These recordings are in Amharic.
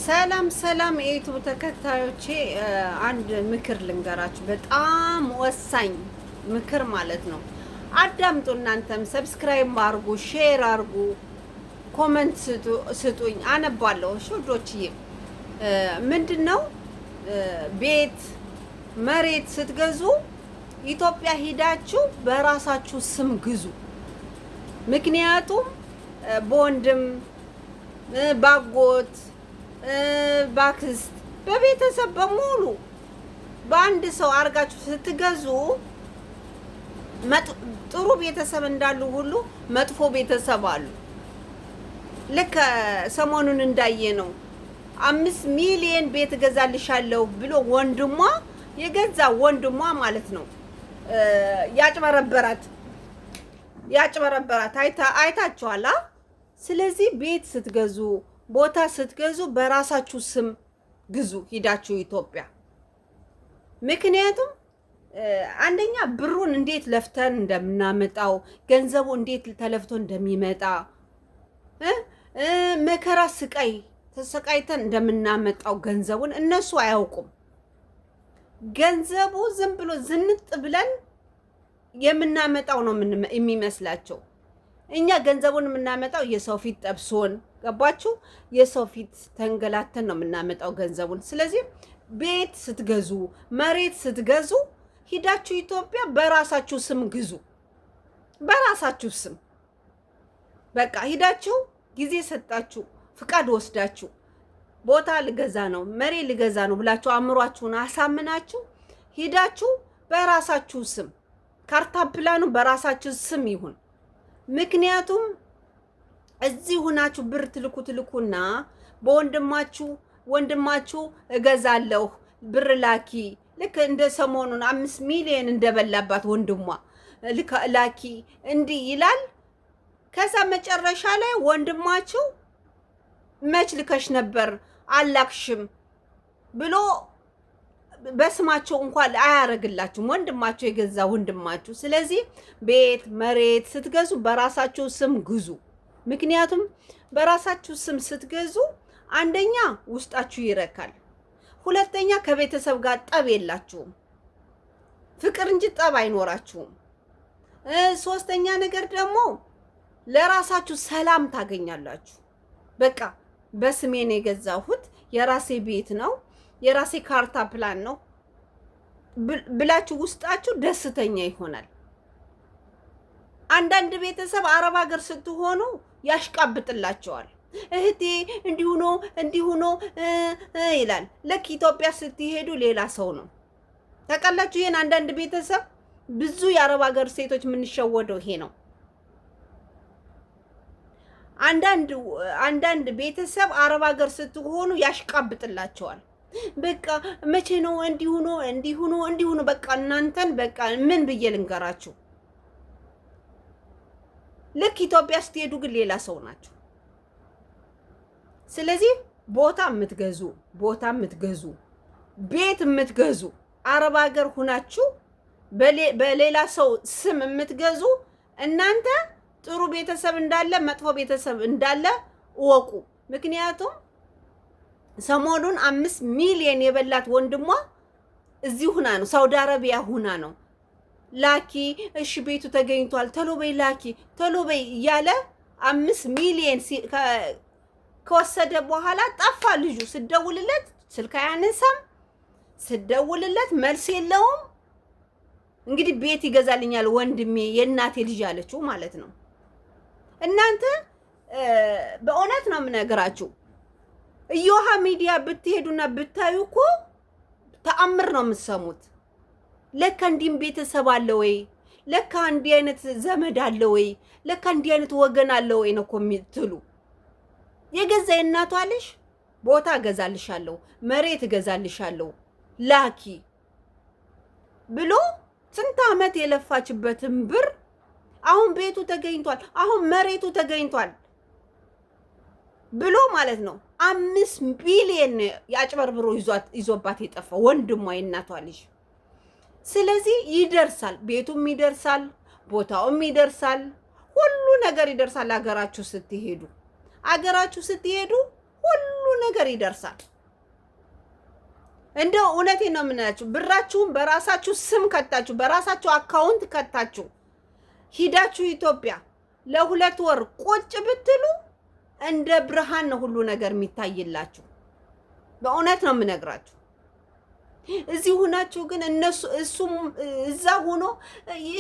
ሰላም ሰላም የዩቲዩብ ተከታዮቼ አንድ ምክር ልንገራችሁ። በጣም ወሳኝ ምክር ማለት ነው። አዳምጡ። እናንተም ሰብስክራይብ አርጉ፣ ሼር አርጉ፣ ኮሜንት ስጡኝ፣ አነባለሁ። ሾዶችዬ ምንድነው ቤት መሬት ስትገዙ ኢትዮጵያ ሂዳችሁ በራሳችሁ ስም ግዙ። ምክንያቱም በወንድም ባጎት ባክስት በቤተሰብ በሙሉ በአንድ ሰው አርጋችሁ ስትገዙ ጥሩ ቤተሰብ እንዳሉ ሁሉ መጥፎ ቤተሰብ አሉ። ልክ ሰሞኑን እንዳየ ነው 5 ሚሊዮን ቤት እገዛልሻለሁ ብሎ ወንድሟ የገዛ ወንድሟ ማለት ነው ያጭበረበራት አይታችኋል። ስለዚህ ቤት ስትገዙ ቦታ ስትገዙ በራሳችሁ ስም ግዙ ሂዳችሁ ኢትዮጵያ። ምክንያቱም አንደኛ ብሩን እንዴት ለፍተን እንደምናመጣው ገንዘቡ እንዴት ተለፍቶ እንደሚመጣ መከራ ስቃይ ተሰቃይተን እንደምናመጣው ገንዘቡን እነሱ አያውቁም። ገንዘቡ ዝም ብሎ ዝንጥ ብለን የምናመጣው ነው የሚመስላቸው። እኛ ገንዘቡን የምናመጣው የሰው ፊት ጠብሶን፣ ገባችሁ? የሰው ፊት ተንገላተን ነው የምናመጣው ገንዘቡን። ስለዚህ ቤት ስትገዙ መሬት ስትገዙ ሂዳችሁ ኢትዮጵያ በራሳችሁ ስም ግዙ። በራሳችሁ ስም በቃ ሂዳችሁ ጊዜ ሰጣችሁ ፍቃድ ወስዳችሁ ቦታ ልገዛ ነው መሬት ልገዛ ነው ብላችሁ አእምሯችሁን አሳምናችሁ ሂዳችሁ በራሳችሁ ስም ካርታ ፕላኑ በራሳችሁ ስም ይሁን። ምክንያቱም እዚህ ሆናችሁ ብር ትልኩና ወንድማችሁ እገዛለሁ ብር ላኪ፣ ልክ እንደ ሰሞኑን 5 ሚሊዮን እንደበላባት ወንድሟ ላኪ እንዲህ ይላል። ከዛ መጨረሻ ላይ ወንድማችሁ መች ልከሽ ነበር አላክሽም ብሎ በስማቸው እንኳን አያረግላችሁም፣ ወንድማችሁ የገዛ ወንድማችሁ። ስለዚህ ቤት መሬት ስትገዙ በራሳችሁ ስም ግዙ። ምክንያቱም በራሳችሁ ስም ስትገዙ አንደኛ ውስጣችሁ ይረካል፣ ሁለተኛ ከቤተሰብ ጋር ጠብ የላችሁም፣ ፍቅር እንጂ ጠብ አይኖራችሁም። ሶስተኛ ነገር ደግሞ ለራሳችሁ ሰላም ታገኛላችሁ። በቃ በስሜን የገዛሁት የራሴ ቤት ነው የራሴ ካርታ ፕላን ነው ብላችሁ ውስጣችሁ ደስተኛ ይሆናል። አንዳንድ ቤተሰብ አረብ ሀገር ስትሆኑ ያሽቃብጥላቸዋል። እህቴ እንዲሁ ነው ይላል። ልክ ኢትዮጵያ ስትሄዱ ሌላ ሰው ነው። ታውቃላችሁ ይሄን? አንዳንድ ቤተሰብ ብዙ የአረብ ሀገር ሴቶች የምንሸወደው ይሄ ነው። አንዳንድ ቤተሰብ አረብ ሀገር ስትሆኑ ያሽቃብጥላቸዋል። በቃ መቼ ነው እንዲሁ ነው በቃ እናንተን በቃ ምን ብዬ ልንገራችሁ። ልክ ኢትዮጵያ ስትሄዱ ግን ሌላ ሰው ናቸው። ስለዚህ ቦታ የምትገዙ ቤት የምትገዙ አረብ ሀገር ሁናችሁ በሌላ ሰው ስም የምትገዙ እናንተ ጥሩ ቤተሰብ እንዳለ መጥፎ ቤተሰብ እንዳለ እወቁ። ምክንያቱም ሰሞኑን 5 ሚሊዮን የበላት ወንድሟ እዚህ ሁና ነው፣ ሳውዲ አረቢያ ሁና ነው ላኪ፣ እሺ ቤቱ ተገኝቷል ቶሎ በይ ላኪ ቶሎ በይ እያለ 5 ሚሊዮን ከወሰደ በኋላ ጠፋ ልጁ። ስደውልለት ስልክ አያነሳም፣ ስደውልለት መልስ የለውም። እንግዲህ ቤት ይገዛልኛል ወንድሜ የእናቴ ልጅ አለችው ማለት ነው። እናንተ በእውነት ነው የምነግራችሁ። እዮሃ ሚዲያ ብትሄዱና ብታዩ እኮ ተአምር ነው የምትሰሙት። ለካ እንዲህም ቤተሰብ አለ ወይ፣ ለካ እንዲህ አይነት ዘመድ አለ ወይ፣ ለካ እንዲህ አይነት ወገን አለ ወይ ነው እኮ የምትሉ። የገዛ የእናቷ ልጅ ቦታ እገዛልሻለሁ መሬት እገዛልሻለሁ ላኪ ብሎ ስንት ዓመት የለፋችበትን ብር አሁን ቤቱ ተገኝቷል፣ አሁን መሬቱ ተገኝቷል ብሎ ማለት ነው 5 ቢሊዮን ያጭበርብሮ ይዞባት የጠፋ ወንድሟ የእናቷ ልጅ። ስለዚህ ይደርሳል፣ ቤቱም ይደርሳል፣ ቦታውም ይደርሳል፣ ሁሉ ነገር ይደርሳል። አገራችሁ ስትሄዱ ሁሉ ነገር ይደርሳል። እንደው እውነቴን ነው የምናያችሁ። ብራችሁን በራሳችሁ ስም ከታችሁ በራሳችሁ አካውንት ከታችሁ ሂዳችሁ ኢትዮጵያ ለ2 ወር ቁጭ ብትሉ እንደ ብርሃን ነው ሁሉ ነገር የሚታይላችሁ። በእውነት ነው የምነግራችሁ። እዚህ ሆናችሁ ግን እሱም እዛ ሆኖ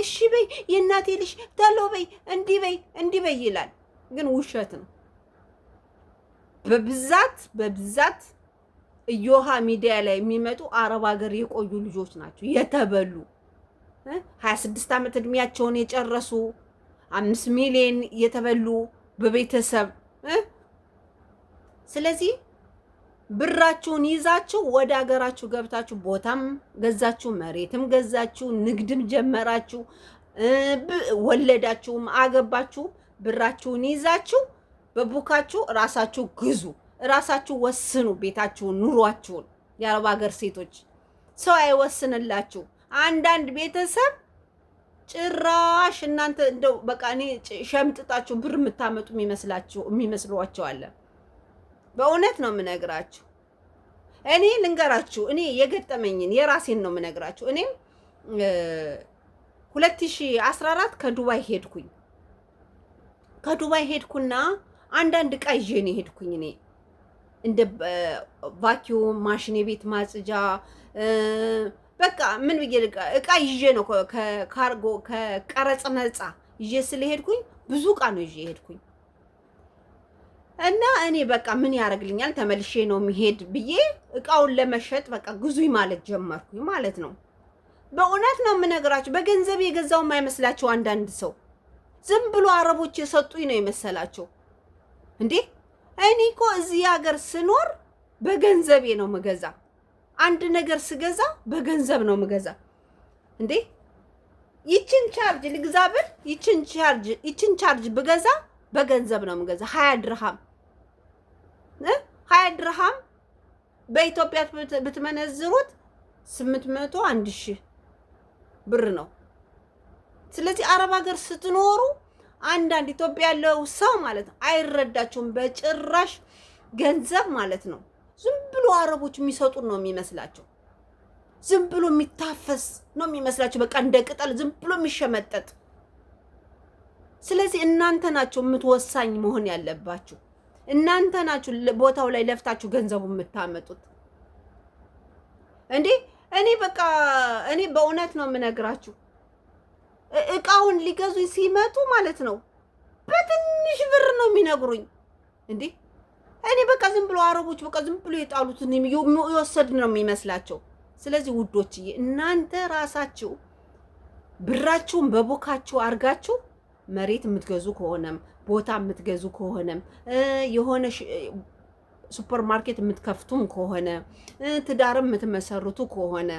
እሺ በይ የእናቴ ልጅ ታሎ በይ እንዲህ በይ ይላል። ግን ውሸት ነው። በብዛት እዮሃ ሚዲያ ላይ የሚመጡ አረብ ሀገር የቆዩ ልጆች ናቸው። የተበሉ 26 ዓመት እድሜያቸውን የጨረሱ 5 ሚሊዮን የተበሉ በቤተሰብ። ስለዚህ ብራችሁን ይዛችሁ ወደ ሀገራችሁ ገብታችሁ ቦታም ገዛችሁ፣ መሬትም ገዛችሁ፣ ንግድም ጀመራችሁ፣ ወለዳችሁም አገባችሁ፣ ብራችሁን ይዛችሁ በቡካችሁ ራሳችሁ ግዙ፣ ራሳችሁ ወስኑ ቤታችሁን፣ ኑሯችሁን። የአረብ ሀገር ሴቶች ሰው አይወስንላችሁ። አንዳንድ ቤተሰብ ጭራሽ እናንተ እንደው በቃ እኔ ሸምጥጣችሁ ብር የምታመጡ የሚመስሏቸው አለ። በእውነት ነው የምነግራችሁ። እኔ ልንገራችሁ፣ እኔ የገጠመኝን የራሴን ነው የምነግራችሁ። እኔም 2014 ከዱባይ ሄድኩኝ። ከዱባይ ሄድኩና አንዳንድ እቃ ይዤ ነው ሄድኩኝ። እኔ እንደ ቫኪዩም ማሽን፣ የቤት ማጽጃ፣ በቃ ምን ብዬ እቃ ይዤ ነው ከካርጎ ከቀረጽ ነፃ ይዤ ስለሄድኩኝ ብዙ እቃ ነው ይዤ ሄድኩኝ። እና እኔ በቃ ምን ያደርግልኛል ተመልሼ ነው የሚሄድ ብዬ እቃውን ለመሸጥ በቃ ግዙኝ ማለት ጀመርኩኝ ማለት ነው። በእውነት ነው የምነግራችሁ። በገንዘብ የገዛው የማይመስላችሁ አንዳንድ ሰው ዝም ብሎ አረቦች የሰጡኝ ነው የመሰላቸው። እንዴ እኔ እኮ እዚህ ሀገር ስኖር በገንዘቤ ነው ምገዛ። አንድ ነገር ስገዛ በገንዘብ ነው ምገዛ። እንዴ ይችን ቻርጅ ልግዛ ብል ይችን ቻርጅ ብገዛ በገንዘብ ነው ምገዛ። 20 ድርሃም 20 ድርሃም በኢትዮጵያ ብትመነዝሩት 800 1000 ብር ነው። ስለዚህ አረብ ሀገር ስትኖሩ አንዳንድ ኢትዮጵያ ያለው ሰው ማለት ነው አይረዳችሁም በጭራሽ። ገንዘብ ማለት ነው ዝም ብሎ አረቦች የሚሰጡን ነው የሚመስላቸው። ዝም ብሎ የሚታፈስ ነው የሚመስላቸው። በቃ እንደ ቅጠል ዝም ብሎ የሚሸመጠጥ። ስለዚህ እናንተ ናችሁ የምትወሳኝ መሆን ያለባችሁ። እናንተ ናችሁ ቦታው ላይ ለፍታችሁ ገንዘቡ የምታመጡት። እንዴ እኔ በቃ እኔ በእውነት ነው የምነግራችሁ። እቃውን ሊገዙኝ ሲመጡ ማለት ነው በትንሽ ብር ነው የሚነግሩኝ። እንዴ እኔ በቃ ዝም ብሎ አረቦች በቃ ዝም ብሎ የጣሉትን የወሰድን ነው የሚመስላቸው። ስለዚህ ውዶችዬ እናንተ ራሳችሁ ብራችሁን በቦካችሁ አርጋችሁ መሬት የምትገዙ ከሆነም ቦታ የምትገዙ ከሆነም የሆነ ሱፐር ማርኬት የምትከፍቱም ከሆነ ትዳርም የምትመሰርቱ ከሆነ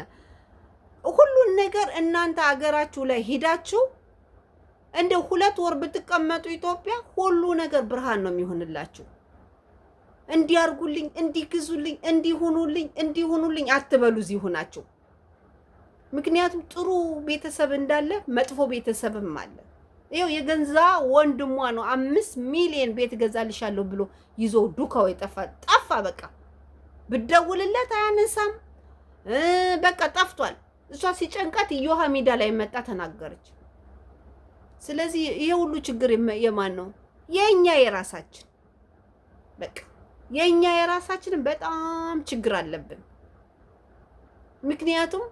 ሁሉን ነገር እናንተ አገራችሁ ላይ ሄዳችሁ እንደ 2 ወር ብትቀመጡ ኢትዮጵያ ሁሉ ነገር ብርሃን ነው የሚሆንላችሁ። እንዲያርጉልኝ፣ እንዲግዙልኝ፣ እንዲሆኑልኝ አትበሉ እዚህ ሆናችሁ። ምክንያቱም ጥሩ ቤተሰብ እንዳለ መጥፎ ቤተሰብም አለ። ይኸው የገንዛ ወንድሟ ነው 5 ሚሊዮን ቤት ገዛልሻለሁ ብሎ ይዞ ዱካው ጠፋ። በቃ ብደውልለት አያነሳም። በቃ ጠፍቷል። እሷ ሲጨንቃት እዮሃ ሜዳ ላይ መጣ ተናገረች። ስለዚህ ይሄ ሁሉ ችግር የማን ነው? የኛ የራሳችን። በቃ የኛ የራሳችን በጣም ችግር አለብን። ምክንያቱም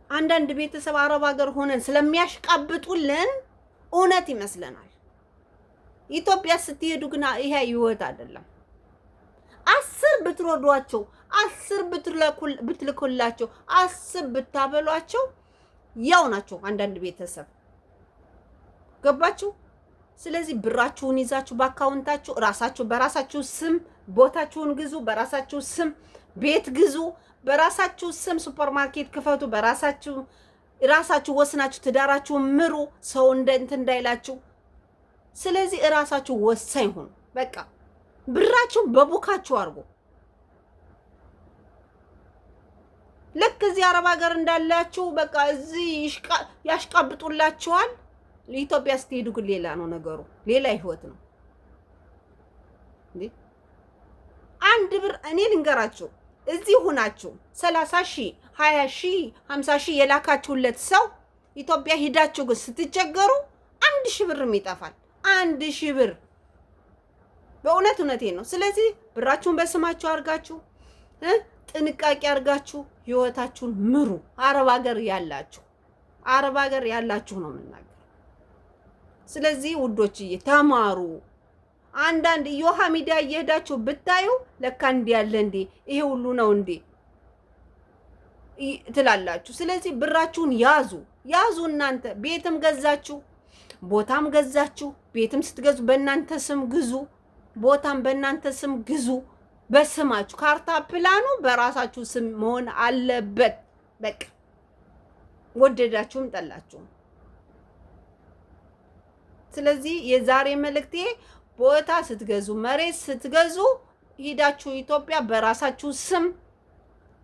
አንዳንድ ቤተሰብ አረብ ሀገር ሆነን ስለሚያሽቃብጡልን እውነት ይመስለናል። ኢትዮጵያ ስትሄዱ ግን ይሄ ህይወት አይደለም። 10 ብትረዷቸው፣ 10 ብትልኩላቸው፣ 10 ብታበሏቸው ያው ናቸው አንዳንድ ቤተሰብ። ገባችሁ? ስለዚህ ብራችሁን ይዛችሁ በአካውንታችሁ ራሳችሁ በራሳችሁ ስም ቦታችሁን ግዙ፣ በራሳችሁ ስም ቤት ግዙ፣ በራሳችሁ ስም ሱፐርማርኬት ክፈቱ፣ ራሳችሁ ወስናችሁ ትዳራችሁ ምሩ፣ ሰው እንትን እንዳይላችሁ። ስለዚህ ራሳችሁ ወሳኝ ሁኑ። በቃ ብራችሁን በቡካችሁ አድርጉ። ልክ እዚህ አረብ ሀገር እንዳላችሁ በቃ እዚህ ያሽቃብጡላችኋል። ለኢትዮጵያ ስትሄዱ ግን ሌላ ነው ነገሩ፣ ሌላ ህይወት ነው። ብር እኔ ልንገራችሁ፣ እዚህ ሆናችሁ 30,000 20,000 50,000 የላካችሁለት ሰው ኢትዮጵያ ሂዳችሁ ግን ስትቸገሩ 1,000 ብርም ይጠፋል። 1,000 ብር በእውነት እውነቴን ነው። ስለዚህ ብራችሁን በስማችሁ አድርጋችሁ ጥንቃቄ አድርጋችሁ ህይወታችሁን ምሩ። አረብ ሀገር ያላችሁ ነው የምናገር። ስለዚህ ውዶችዬ ተማሩ። አንዳንድ ዮሃ ሚዲያ እየሄዳችሁ ብታዩ ለካ እንዲህ ያለ እንዴ ይሄ ሁሉ ነው እንዴ ትላላችሁ። ስለዚህ ብራችሁን ያዙ። እናንተ ቤትም ገዛችሁ ቦታም ገዛችሁ፣ ቤትም ስትገዙ በእናንተ ስም ግዙ፣ ቦታም በእናንተ ስም ግዙ። በስማችሁ ካርታ ፕላኑ በራሳችሁ ስም መሆን አለበት። በቃ ወደዳችሁም ጠላችሁም። ስለዚህ የዛሬ መልእክቴ ቦታ ስትገዙ፣ መሬት ስትገዙ ሂዳችሁ ኢትዮጵያ በራሳችሁ ስም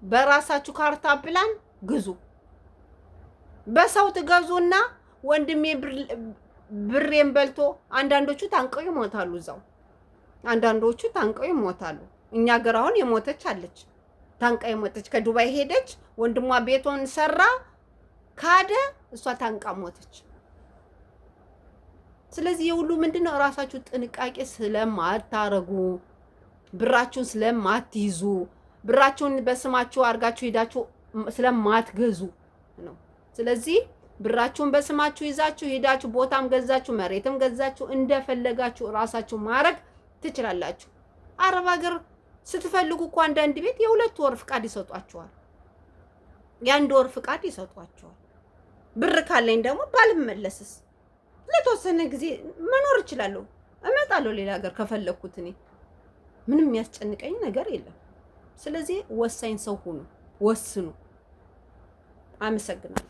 በራሳችሁ ካርታ ፕላን ግዙ። በሰው ትገዙና ወንድሜ ብሬን በልቶ አንዳንዶቹ ታንቀው ይሞታሉ። እዛው አንዳንዶቹ ታንቀው ይሞታሉ። እኛ ሀገር አሁን የሞተች አለች፣ ታንቃ የሞተች ከዱባይ ሄደች፣ ወንድሟ ቤቷን ሰራ ካደ፣ እሷ ታንቃ ሞተች። ስለዚህ የሁሉ ምንድነው? ራሳችሁ ጥንቃቄ ስለማታረጉ፣ ብራችሁን ስለማትይዙ፣ ብራችሁን በስማችሁ አርጋችሁ ሄዳችሁ ስለማትገዙ ነው። ስለዚህ ብራችሁን በስማችሁ ይዛችሁ ሄዳችሁ ቦታም ገዛችሁ መሬትም ገዛችሁ እንደፈለጋችሁ ራሳችሁ ማድረግ ትችላላችሁ። አረብ ሀገር ስትፈልጉ እኮ አንዳንድ ቤት የ2 ወር ፍቃድ ይሰጧችኋል፣ የ1 ወር ፍቃድ ይሰጧችኋል። ብር ካለኝ ደግሞ ባልመለስስ ለተወሰነ ጊዜ መኖር እችላለሁ፣ እመጣለሁ ሌላ ሀገር ከፈለኩት። እኔ ምንም የሚያስጨንቀኝ ነገር የለም። ስለዚህ ወሳኝ ሰው ሁኑ፣ ወስኑ። አመሰግናለሁ።